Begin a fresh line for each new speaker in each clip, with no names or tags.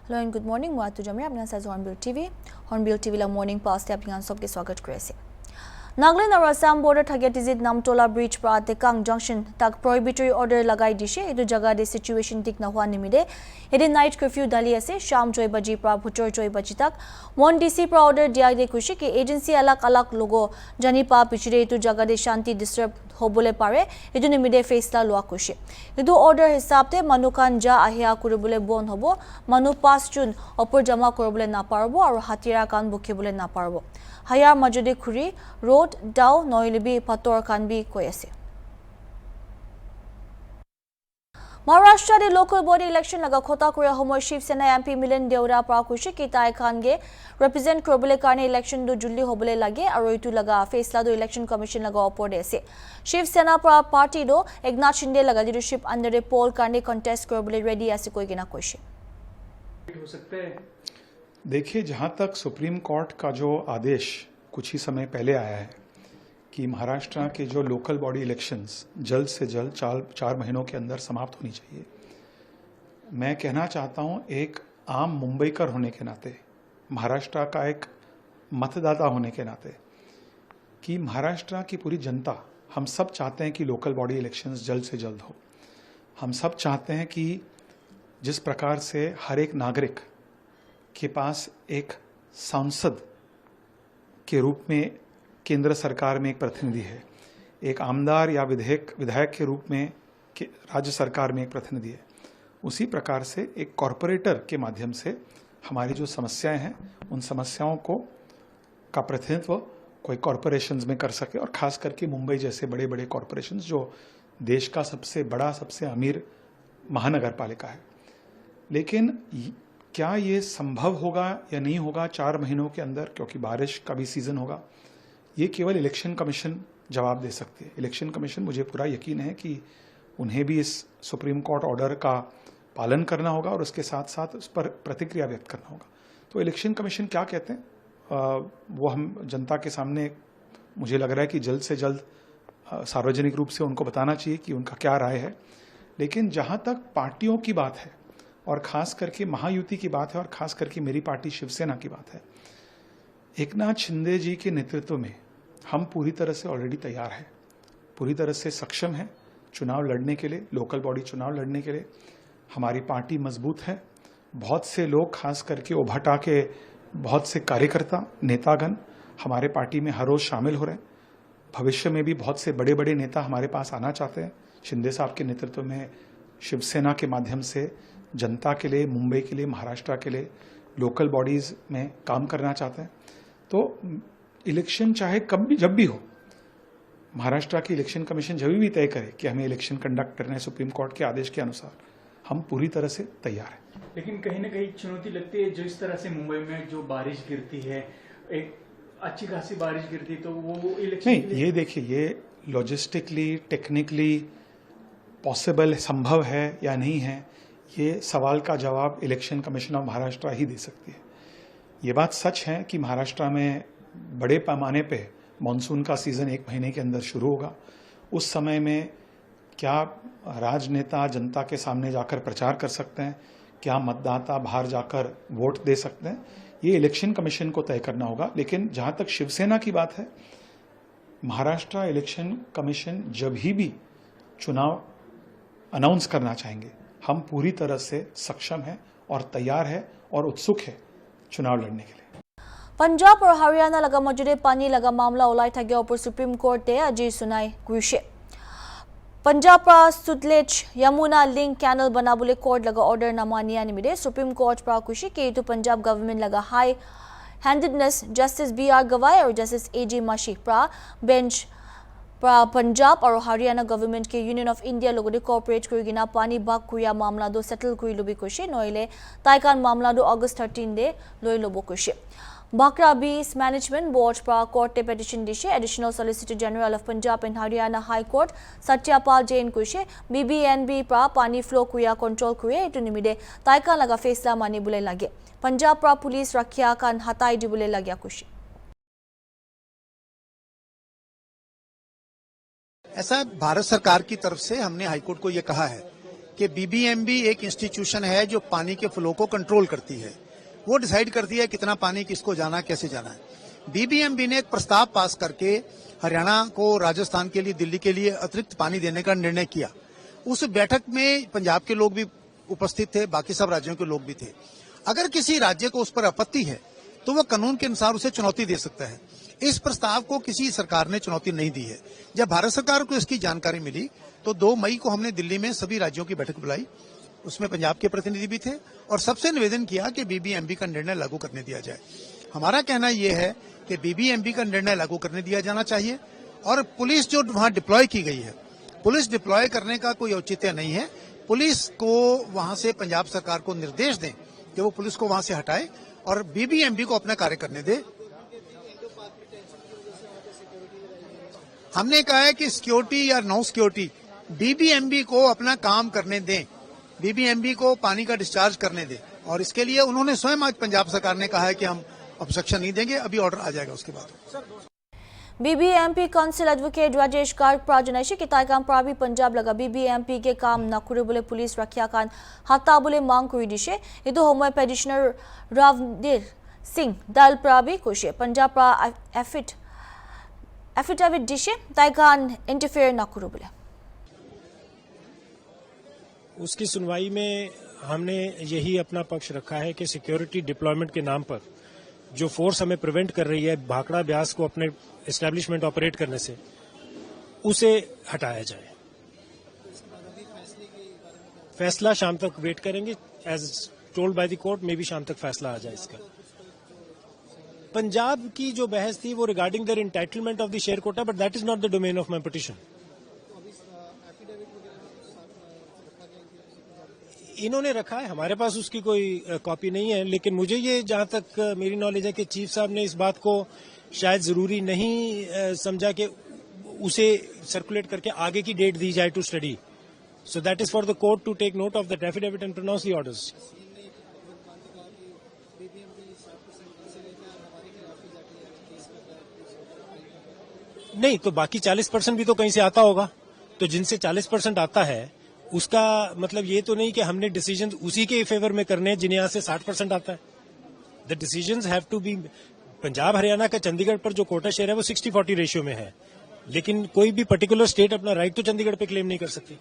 Hello and good morning. Moi tu jamir apna sa Hornbill TV. Hornbill TV la morning past apni sob ke swagat kori ase. Nagaland aru Assam border thagetizit Namtola bridge pra Tekang junction tak prohibitory order lagai dishe etu jaga de situation tik na hua nimide ede night curfew dali ase sham 6 baji pra bhutor 6 baji tak one DC pra order dia de kushi ki agency alak logo jani pa pichire etu jaga de shanti disturb hobole pare etu nimide faisla lua kushi etu order hisab te manukan ja ahia kuribole bon hobo manu 5 June opor jama koribole na parbo aru hatira kan bukhibole na parbo Hayar majode khuri road dao noilibi pator kan bi koi ase Maharashtra de local body election laga khota kuria homoy Shiv Sena MP Milan Deora pra kushi ki tai khan ge represent krobole karne election do julli hobole lage aru itu laga faisla do election commission laga opor de ase Shiv Sena pra party do Eknath Shinde laga leadership under a poll karne contest krobole ready ase koi gina koishi
हो सकते हैं।
देखिए, जहाँ तक supreme court का जो आदेश कुछ ही समय पहले आया है कि महाराष्ट्र के जो लोकल बॉडी इलेक्शंस जल्द से जल्द 4 महीनों के अंदर समाप्त होनी चाहिए। मैं कहना चाहता हूँ, एक आम मुंबईकर होने के नाते, महाराष्ट्र का एक मतदाता होने के नाते, कि महाराष्ट्र की पूरी जनता, हम सब चाहते हैं कि लोकल बॉडी इलेक्शंस जल्द से जल्द हो। हम सब चाहते हैं कि जिस प्रकार से हर एक नागरिक के पास एक सांसद के रूप में केंद्र सरकार में एक प्रतिनिधि है, एक आमदार या विधायक के रूप में राज्य सरकार में एक प्रतिनिधि है, उसी प्रकार से एक कॉरपोरेटर के माध्यम से हमारी जो समस्याएं हैं उन समस्याओं का प्रतिनिधित्व कोई कॉरपोरेशंस में कर सके, और खास करके मुंबई जैसे बड़े बड़े कॉरपोरेशंस जो देश का सबसे बड़ा, सबसे अमीर महानगर पालिका है। लेकिन क्या ये संभव होगा या नहीं होगा 4 महीनों के अंदर, क्योंकि बारिश का भी सीजन होगा, ये केवल इलेक्शन कमीशन जवाब दे सकती है। इलेक्शन कमीशन, मुझे पूरा यकीन है कि उन्हें भी इस सुप्रीम कोर्ट ऑर्डर का पालन करना होगा और उसके साथ साथ उस पर प्रतिक्रिया व्यक्त करना होगा। तो इलेक्शन कमीशन क्या कहते हैं वो हम जनता के सामने, मुझे लग रहा है कि जल्द से जल्द सार्वजनिक रूप से उनको बताना चाहिए कि उनका क्या राय है। लेकिन जहाँ तक पार्टियों की बात है और खास करके महायुति की बात है और खास करके मेरी पार्टी शिवसेना की बात है, एकनाथ शिंदे जी के नेतृत्व में हम पूरी तरह से ऑलरेडी तैयार हैं, पूरी तरह से सक्षम हैं चुनाव लड़ने के लिए, लोकल बॉडी चुनाव लड़ने के लिए। हमारी पार्टी मजबूत है, बहुत से लोग, खास करके उभटा के बहुत से कार्यकर्ता, नेतागण हमारे पार्टी में हर रोज शामिल हो रहे हैं। भविष्य में भी बहुत से बड़े बड़े नेता हमारे पास आना चाहते हैं। शिंदे साहब के नेतृत्व में शिवसेना के माध्यम से जनता के लिए, मुंबई के लिए, महाराष्ट्र के लिए लोकल बॉडीज में काम करना चाहते हैं। तो इलेक्शन चाहे कब भी, जब भी हो, महाराष्ट्र की इलेक्शन कमीशन जब भी तय करे कि हमें इलेक्शन कंडक्ट करना है सुप्रीम कोर्ट के आदेश के अनुसार, हम पूरी तरह से तैयार हैं।
लेकिन कहीं ना कहीं चुनौती लगती है, जो इस तरह से मुंबई में जो बारिश गिरती है, एक अच्छी खासी बारिश गिरती है, तो वो इलेक्शन
नहीं, ये देखिए, ये लॉजिस्टिकली, टेक्निकली पॉसिबल, संभव है या नहीं है, ये सवाल का जवाब इलेक्शन कमीशन ऑफ महाराष्ट्र ही दे सकती है। ये बात सच है कि महाराष्ट्र में बड़े पैमाने पे मानसून का सीजन 1 महीने के अंदर शुरू होगा। उस समय में क्या राजनेता जनता के सामने जाकर प्रचार कर सकते हैं, क्या मतदाता बाहर जाकर वोट दे सकते हैं, ये इलेक्शन कमीशन को तय करना होगा। लेकिन जहां तक शिवसेना की बात है, महाराष्ट्र इलेक्शन कमीशन जब भी चुनाव अनाउंस करना चाहेंगे, हम पूरी तरह से सक्षम हैं और तैयार है और उत्सुक है चुनाव लड़ने के लिए।
पंजाब और हरियाणा लगा मौजूदे पानी लगा मामला उलाई था गया ऊपर सुप्रीम कोर्ट ने अजी सुनाई गुरुशे पंजाब पर सुतलेज यमुना लिंक कैनल बना बोले कोर्ट लगा ऑर्डर न मानिया निमिदे सुप्रीम कोर्ट पर खुशी के तो पंजाब गवर्नमेंट लगा हाई हैंडेडनेस जस्टिस BR गवाई और जस्टिस AG माशी पर बेंच पंजाब और हरियाणा गवर्नमेंट के यूनियन ऑफ इंडिया लोगों ने कोऑपरेट करेगिना पानी बाग कुया मामला दो सेटल कुई लोबी कुशी नोइले ताइकान मामला दो अगस्त 13 दे लोई लोबो कुशी Bakra Bees Management Board pra court te petition dishe Additional Solicitor General of Punjab and Haryana High Court Satyapal Jain kushe BBNB pra pani flow kuya control kuye etu nimide taika laga faisla mani bule lage Punjab pra police rakhya kan hatai di bule lagya kushi
ऐसा भारत सरकार की तरफ से हमने high court को ये कहा है कि बीबीएमबी एक इंस्टीट्यूशन है जो पानी के फ्लो को कंट्रोल करती है। वो डिसाइड करती है कितना पानी किसको जाना, कैसे जाना है। बीबीएमबी ने एक प्रस्ताव पास करके हरियाणा को, राजस्थान के लिए, दिल्ली के लिए अतिरिक्त पानी देने का निर्णय किया। उस बैठक में पंजाब के लोग भी उपस्थित थे, बाकी सब राज्यों के लोग भी थे। अगर किसी राज्य को उस पर आपत्ति है तो वह कानून के अनुसार उसे चुनौती दे सकता है। इस प्रस्ताव को किसी सरकार ने चुनौती नहीं दी है। जब भारत सरकार को इसकी जानकारी मिली तो 2 मई को हमने दिल्ली में सभी राज्यों की बैठक बुलाई। उसमें पंजाब के प्रतिनिधि भी थे और सबसे निवेदन किया कि बीबीएमबी का निर्णय लागू करने दिया जाए। हमारा कहना यह है कि बीबीएमबी का निर्णय लागू करने दिया जाना चाहिए और पुलिस जो वहां डिप्लॉय की गई है, पुलिस डिप्लॉय करने का कोई औचित्य नहीं है। पुलिस को वहां से पंजाब सरकार को निर्देश दें कि वो पुलिस को वहां से हटाए और बीबीएमबी को अपना कार्य करने दे। हमने कहा है कि सिक्योरिटी या नो सिक्योरिटी, बीबीएमबी को अपना काम करने दें, बीबीएमबी को पानी का डिस्चार्ज करने दें। और इसके लिए उन्होंने स्वयं आज पंजाब सरकार ने कहा है कि हम ऑब्जेक्शन नहीं देंगे, अभी ऑर्डर आ जाएगा उसके बाद।
BBMP council advocate Rajesh Garg प्राजनाइशे की ताइकाम प्राबी पंजाब लगा BBMP के काम नकुरे बोले पुलिस रखिया खान हत्ता बोले मांग कुई दिशे इदो होमय पेडिशनर रावदीर सिंह दल प्राबी कुशे पंजाब प्रा एफिडेविट दिशे ताइकान इंटरफेयर नकुरे बोले।
उसकी सुनवाई में हमने यही अपना पक्ष रखा है कि सिक्योरिटी डिप्लॉयमेंट के नाम पर जो फोर्स हमें प्रिवेंट कर रही है भाखड़ा ब्यास को अपने एस्टैब्लिशमेंट ऑपरेट करने से, उसे हटाया जाए। फैसला शाम तक वेट करेंगे, as told by the court, मे भी शाम तक फैसला आ जाए इसका। पंजाब की जो बहस थी वो regarding their entitlement of the share quota, but that is not the domain of my petition. इन्होंने रखा है, हमारे पास उसकी कोई कॉपी नहीं है, लेकिन मुझे ये जहां तक मेरी नॉलेज है कि चीफ साहब ने इस बात को शायद जरूरी नहीं समझा कि उसे सर्कुलेट करके आगे की डेट दी जाए to study. So that is for the court to take note of the affidavit and pronounce the orders. नहीं तो बाकी 40% भी तो कहीं से आता होगा, तो जिनसे 40% आता है उसका मतलब ये तो नहीं कि हमने डिसीजन उसी के फेवर में करने हैं जिन्हें यहां से 60% आता है। The decisions have to be, Punjab Haryana का चंडीगढ़ पर जो कोटा शेयर है वो 60-40 रेशियो में है, लेकिन कोई भी पर्टिकुलर स्टेट अपना राइट तो चंडीगढ़ पे क्लेम नहीं कर सकती।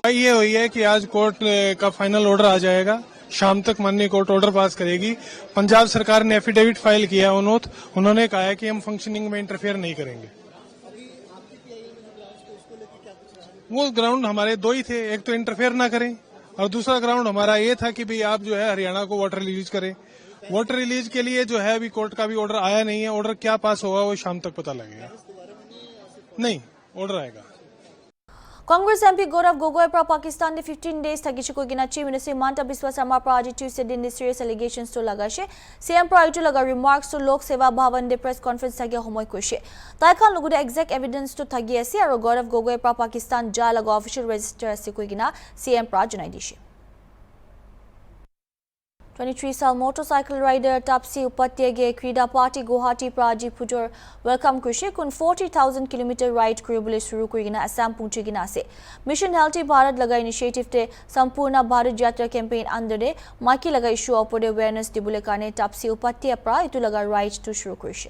ये हुई है कि आज कोर्ट का फाइनल ऑर्डर आ जाएगा, शाम तक माननीय कोर्ट ऑर्डर पास करेगी। पंजाब सरकार ने एफिडेविट फाइल किया, उन्होंने कहा है कि हम फंक्शनिंग में इंटरफेयर नहीं करेंगे। वो ग्राउंड हमारे 2 ही थे, एक तो इंटरफेयर ना करें और दूसरा ग्राउंड हमारा ये था कि भाई आप जो है हरियाणा को वाटर रिलीज करें। वाटर रिलीज के लिए जो है अभी कोर्ट का भी ऑर्डर आया नहीं है, ऑर्डर क्या पास होगा वो शाम तक पता लगेगा। नहीं, ऑर्डर आएगा।
कांग्रेस एमपी गौरव गोगोई पर पाकिस्तान ने 15 days थकी चिको गिना चीफ मिनिस्टर हिमंता बिस्वा शर्मा पर आज ट्यूसडे दिन ने सीरियस एलिगेशंस तो लगाशे सीएम पर आइटु लगा रिमार्क्स तो लोक सेवा भवन दे प्रेस कॉन्फ्रेंस थगी समय कुशे ताइखान लोगुदे एग्जैक्ट एविडेंस तो थगी एसी और गौरव गोगोई पर पाकिस्तान जा लगा ऑफिशियल रजिस्टर से कोई गिना सीएम पर जनाई दिशे। 23 साल मोटरसाइकिल राइडर तापसी उपाध्याय क्रीडा पार्टी गुवाहाटी प्राजी फुजोर वेलकम कृषि कुन 40,000 किलोमीटर राइड क्रूबले शुरू करिना असम पुंचिगिना से मिशन हेल्थी भारत लगा इनिशिएटिव ते संपूर्ण भारत यात्रा कैंपेन अंडर दे माकी लगा इशू ऑपर अवेयरनेस दिबुले काने तापसी उपाध्याय प्रा इतु लगा राइड तो शुरू कृषि।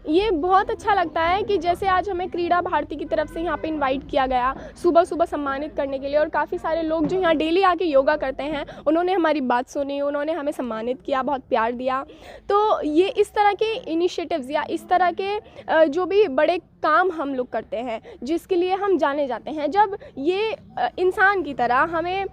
ये बहुत अच्छा लगता है कि जैसे आज हमें क्रीड़ा भारती की तरफ से यहाँ पे इनवाइट किया गया सुबह सुबह सम्मानित करने के लिए, और काफ़ी सारे लोग जो यहाँ डेली आके योगा करते हैं उन्होंने हमारी बात सुनी, उन्होंने हमें सम्मानित किया, बहुत प्यार दिया। तो ये इस तरह के इनिशिएटिव्स या इस तरह के जो भी बड़े काम हम लोग करते हैं जिसके लिए हम जाने जाते हैं, जब ये इंसान की तरह हमें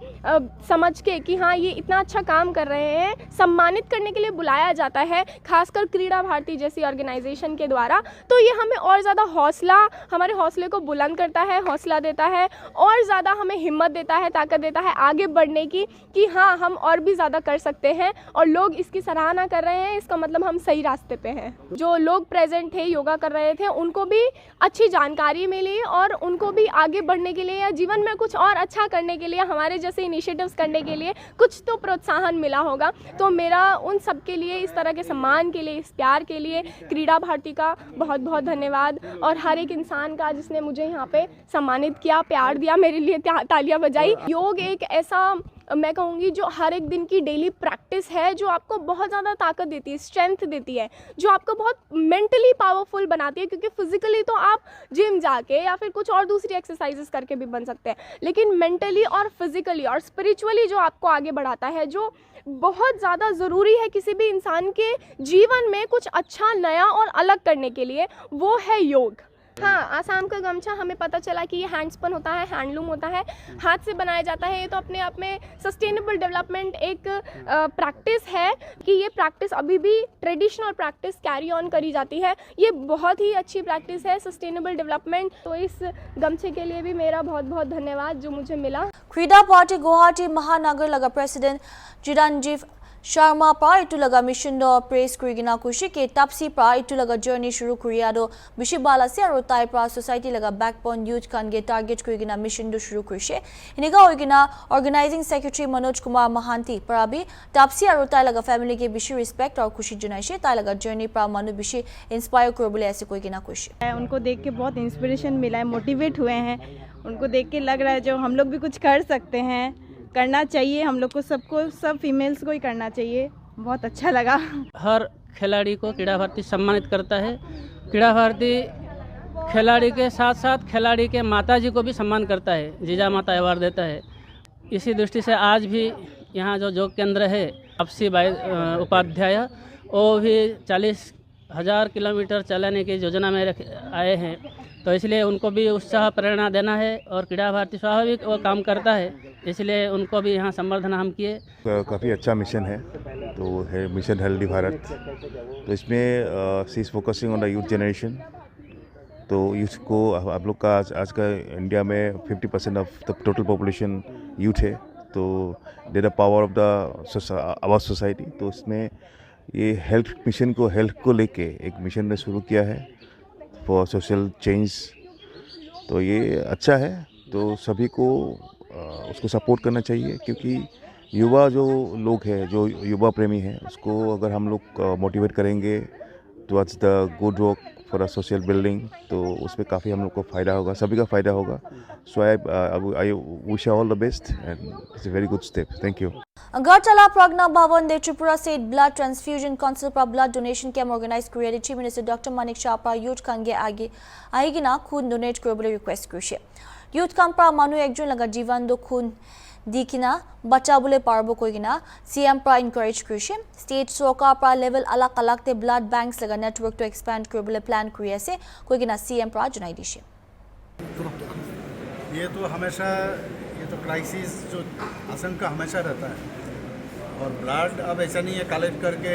समझ के कि हाँ ये इतना अच्छा काम कर रहे हैं सम्मानित करने के लिए बुलाया जाता है, खासकर क्रीड़ा भारती जैसी ऑर्गेनाइजेशन के द्वारा, तो ये हमें और ज़्यादा हौसला, हमारे हौसले को बुलंद करता है, हौसला देता है, और ज़्यादा हमें हिम्मत देता है, ताकत देता है आगे बढ़ने की कि हाँ हम और भी ज़्यादा कर सकते हैं, और लोग इसकी सराहना कर रहे हैं, इसका मतलब हम सही रास्ते पे हैं। जो लोग प्रेजेंट थे, योगा कर रहे थे, उनको भी अच्छी जानकारी मिली और उनको भी आगे बढ़ने के लिए या जीवन में कुछ और अच्छा करने के लिए, हमारे जैसे इनिशिएटिव्स करने के लिए कुछ तो प्रोत्साहन मिला होगा। तो मेरा उन सब के लिए, इस तरह के सम्मान के लिए, इस प्यार के लिए क्रीड़ा भारती का बहुत बहुत धन्यवाद, और हर एक इंसान का जिसने मुझे यहाँ पे सम्मानित किया, प्यार दिया, मेरे लिए तालियां बजाई। योग एक ऐसा, मैं कहूँगी, जो हर एक दिन की डेली प्रैक्टिस है, जो आपको बहुत ज़्यादा ताकत देती है, स्ट्रेंथ देती है, जो आपको बहुत मेंटली पावरफुल बनाती है। क्योंकि फिजिकली तो आप जिम जाके या फिर कुछ और दूसरी एक्सरसाइजेस करके भी बन सकते हैं, लेकिन मेंटली और फिजिकली और स्पिरिचुअली जो आपको आगे बढ़ाता है, जो बहुत ज़्यादा ज़रूरी है किसी भी इंसान के जीवन में कुछ अच्छा, नया और अलग करने के लिए, वो है योग। हाँ, आसाम का गमछा हमें पता चला कि ये हैंडस्पन होता है, हैंडलूम होता है, हाथ से बनाया जाता है। ये तो अपने आप में सस्टेनेबल डेवलपमेंट एक प्रैक्टिस है कि ये प्रैक्टिस अभी भी ट्रेडिशनल प्रैक्टिस कैरी ऑन करी जाती है। ये बहुत ही अच्छी प्रैक्टिस है, सस्टेनेबल डेवलपमेंट। तो इस गमछे के लिए भी मेरा बहुत बहुत धन्यवाद जो मुझे मिला।
क्रीडा पार्टी गुवाहाटी महानगर लगा president Chiranjeev Sharma pra itulaga mission do praise kurigina kushi ke tapsi pra itulaga journey shuru kuriya do bishi balase aro tai pra society laga backbone youth kan ge target kurigina mission do shuru kurishe iniga hoigina organizing secretary Manoj Kumar Mahanti pra bi tapsi aro tai laga family ke bishi respect aur kushi junaishe tai laga journey pra manu bishi inspire korobole aise koigina kushi
उनको देख के बहुत inspiration मिला है, motivate हुए हैं। उनको देख के लग रहा है जो हम लोग भी कुछ कर सकते हैं, करना चाहिए हम लोग को, सबको, सब फीमेल्स को ही करना चाहिए। बहुत अच्छा लगा।
हर खिलाड़ी को क्रीड़ा भारती सम्मानित करता है। क्रीड़ा भारती खिलाड़ी के साथ साथ खिलाड़ी के माताजी को भी सम्मान करता है, जीजा माता अवार्ड देता है। इसी दृष्टि से आज भी यहाँ जो योग केंद्र है तापसी बाई उपाध्याय, वो भी 40,000 किलोमीटर चलाने की योजना में आए हैं। तो इसलिए उनको भी उत्साह प्रेरणा देना है और क्रीड़ा भारती स्वाभाविक वो काम करता है, इसलिए उनको भी यहाँ संवर्धना हम किए।
काफ़ी अच्छा मिशन है, तो है मिशन हेल्दी भारत। तो इसमें she is focusing on the youth generation. तो यूथ को आप लोग का आज का इंडिया में 50% of the total population youth है। तो they the power of the our society. तो इसमें ये हेल्थ मिशन को, हेल्थ को लेके एक मिशन ने शुरू किया है फॉर सोशल चेंज। तो ये अच्छा है, तो सभी को उसको सपोर्ट करना चाहिए, क्योंकि युवा जो लोग हैं, जो युवा प्रेमी हैं, उसको अगर हम लोग मोटिवेट करेंगे towards the good work for a social building, तो उसमें काफ़ी हम लोग को फ़ायदा होगा, सभी का फ़ायदा होगा। So I wish all the best and it's a very good step. Thank you.
Agartala Pragna Bhavan de Tripura State Blood Transfusion Council pra blood donation camp organized kuriya Chief Minister Dr. Manik Shah pra youth kange aigina khun donate korobole request kurishe youth camp pra manu ekjon laga jivan do khun dikina bachabole parbo koigina CM pra encourage kurishe state sarkar pra level alak alak te blood banks laga network to expand korobole plan kuriya ase koigina CM pra junai dishe
ये तो हमेशा, ये तो crisis जो आशंका हमेशा रहता है। और ब्लड अब ऐसा नहीं है कलेक्ट करके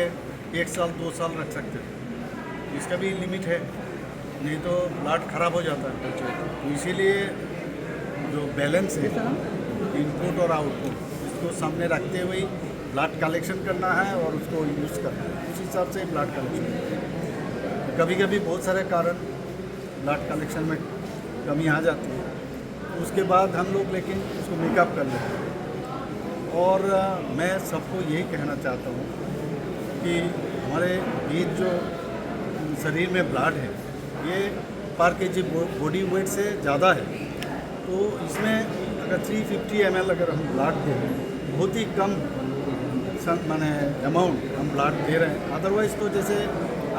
1 साल 2 साल रख सकते हो, इसका भी लिमिट है, नहीं तो ब्लड खराब हो जाता है। तो इसीलिए जो बैलेंस है इनपुट और आउटपुट, इसको सामने रखते हुए ब्लड कलेक्शन करना है और उसको यूज़ करना है। उस हिसाब से ब्लड कलेक्शन, कभी कभी बहुत सारे कारण ब्लड कलेक्शन में कमी आ जाती है, उसके बाद हम लोग लेकिन उसको मेकअप कर लेते हैं। और मैं सबको यही कहना चाहता हूँ कि हमारे बीच जो शरीर में ब्लड है, ये पर केजी बॉडी वेट से ज़्यादा है। तो इसमें अगर 350 ml अगर हम ब्लड दे रहे हैं, बहुत ही कम माने अमाउंट हम ब्लड दे रहे हैं। अदरवाइज़ तो जैसे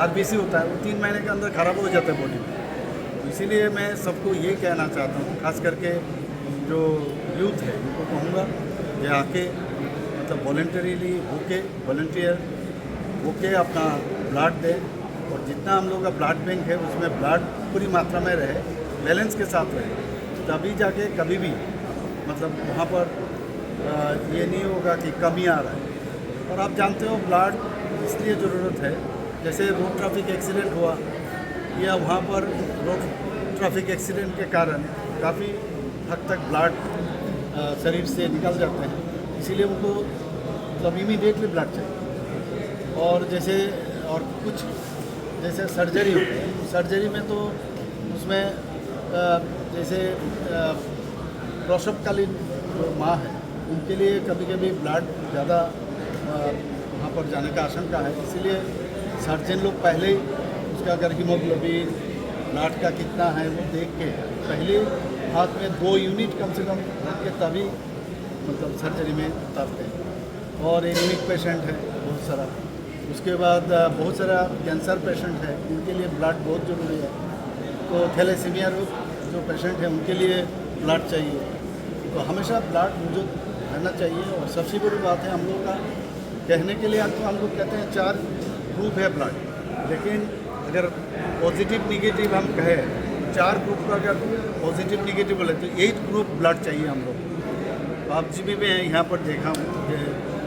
RBC होता है, वो 3 महीने के अंदर ख़राब हो जाता है बॉडी में। इसीलिए मैं सबको ये कहना चाहता हूँ, खास करके जो यूथ है उनको कहूँगा ये आके मतलब वॉलंटरीली वॉलंटियर होके अपना ब्लड दे, और जितना हम लोग का ब्लड बैंक है उसमें ब्लड पूरी मात्रा में रहे, बैलेंस के साथ रहे, तभी जाके कभी भी मतलब वहाँ पर ये नहीं होगा कि कमी आ रहा है। और आप जानते हो ब्लड इसलिए ज़रूरत है, जैसे रोड ट्रैफिक एक्सीडेंट हुआ या वहाँ पर रोड ट्रैफिक एक्सीडेंट के कारण काफ़ी हद तक ब्लड शरीर से निकल जाते हैं, इसीलिए उनको मतलब इमीडिएटली ब्लड चाहिए। और जैसे और कुछ जैसे सर्जरी होती है, सर्जरी में तो उसमें जैसे प्रसवकालीन जो माँ है उनके लिए कभी कभी ब्लड ज़्यादा वहाँ पर जाने का आशंका है, इसीलिए सर्जन लोग पहले ही उसका अगर हीमोग्लोबिन ब्लड का कितना है वो देख के पहले हाथ में 2 यूनिट कम से कम रख के तभी मतलब सर्जरी में उतारते हैं। और एनीमिक पेशेंट है बहुत सारा, उसके बाद बहुत सारा कैंसर पेशेंट है, उनके लिए ब्लड बहुत ज़रूरी है। तो थैलेसीमिया जो पेशेंट है उनके लिए ब्लड चाहिए, तो हमेशा ब्लड मौजूद रहना चाहिए। और सबसे बड़ी बात है हम लोग का कहने के लिए आपको हम लोग कहते हैं 4 ग्रुप है ब्लड, लेकिन अगर पॉजिटिव निगेटिव हम कहें 4 ग्रुप का अगर पॉजिटिव निगेटिव बोले तो 8 ग्रुप ब्लड चाहिए हम लोग। आप जी भी मैं यहाँ पर देखा हूँ कि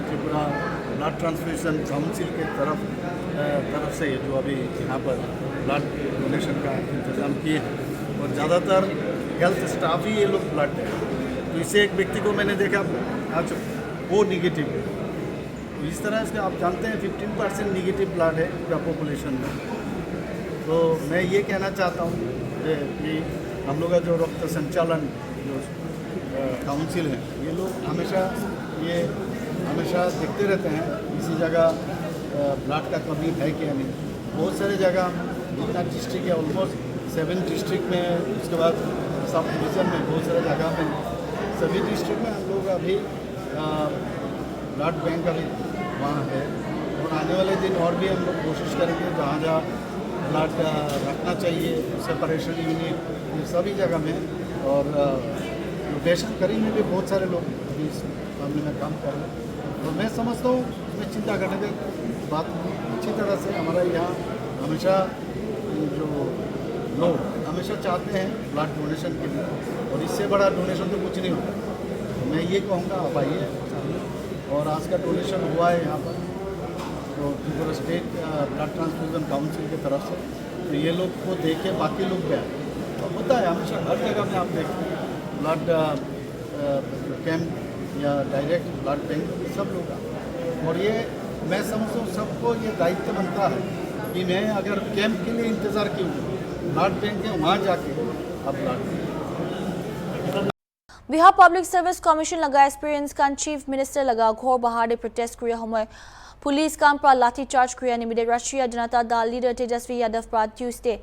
त्रिपुरा ब्लड ट्रांसफ्यूजन काउंसिल के तरफ से जो अभी यहाँ पर ब्लड डोनेशन का इंतज़ाम किए हैं और ज़्यादातर हेल्थ स्टाफ ही ये लोग ब्लड है। तो इससे एक व्यक्ति को मैंने देखा आज वो निगेटिव है। तो इस तरह से आप जानते हैं 15% निगेटिव ब्लड है पूरा पॉपुलेशन में। तो मैं ये कहना चाहता हूँ कि हम लोग का जो रक्त संचालन जो काउंसिल है ये लोग हमेशा देखते रहते हैं किसी जगह ब्लड का कमी है क्या नहीं। बहुत सारे जगह जितना डिस्ट्रिक्ट है ऑलमोस्ट 7 डिस्ट्रिक्ट में, उसके बाद सब डिवीज़न में बहुत सारे जगह में सभी डिस्ट्रिक्ट में हम लोग अभी ब्लड बैंक अभी वहाँ है। और आने वाले दिन और भी हम लोग कोशिश करेंगे जहाँ जहाँ ब्लड रखना चाहिए सेपरेशन यूनिट ये सभी जगह में। और रोटेशन करी में भी बहुत सारे लोग अभी इस मामले में काम कर रहे हैं। और मैं समझता हूँ इसमें चिंता करने की बात अच्छी तरह से हमारा यहाँ हमेशा जो लोग हमेशा चाहते हैं ब्लड डोनेशन के लिए, और इससे बड़ा डोनेशन तो कुछ नहीं होता। तो मैं ये कहूँगा आप आइए, और आज का डोनेशन हुआ है यहाँ पर तो Tripura state blood transfusion council की तरफ से। तो ये लोग को देखे बाकी लोग गए तो होता है हमेशा हर जगह में आप देखते हैं ब्लड कैंप या डायरेक्ट ब्लड बैंक सब लोग। और ये मैं समझता हूँ सबको ये दायित्व बनता है कि मैं अगर कैंप के लिए इंतज़ार क्यों, ब्लड बैंक है वहाँ जाके अब blood.
Bihar public service commission लगा एक्सपीरियंस कान चीफ मिनिस्टर लगा घोर बहार प्रोटेस्ट क्रिया समय पुलिस कान पर लाठीचार्ज क्रिया निमित्ते राष्ट्रीय जनता दल लीडर तेजस्वी यादव पर ट्यूसडे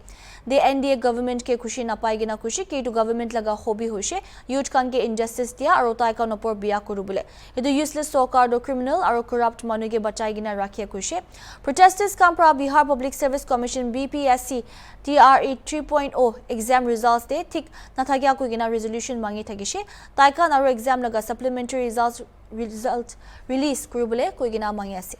दे एनडीए गवर्नमेंट के खुशी नापाई ना खुशी कि गवर्नमेंट लगा हॉबी होइसे यूथ कान के इनजस्टिस दिया और ताइका नपर बिया करू बोले इदु यूजलेस सरकार दो क्रिमिनल और करप्ट मानु के बचाई गिना राखिया खुशी प्रोटेस्टर्स कान पर Bihar public service commission BPSC TRE 3.0 exam results दे ठीक नाथागिया को गिना रेजोल्यूशन मांगी थगिसे ताइका और एग्जाम लगा सप्लीमेंटरी रिजल्ट रिलीज करू बोले कोई गिना मांगी आसे।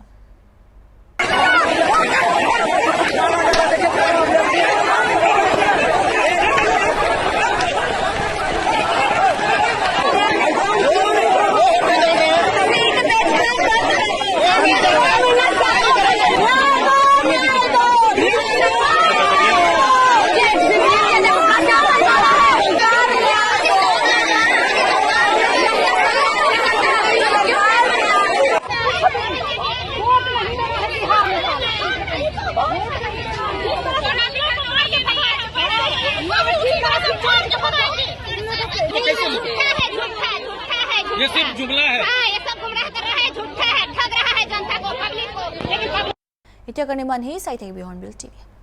ये सिर्फ जुमला है।
ये सब गुमराह कर रहा है, झूठा है, ठग रहा है जनता को, पब्लिक को।
इतना करने मन ही साइट है बिहार बिल टीवी।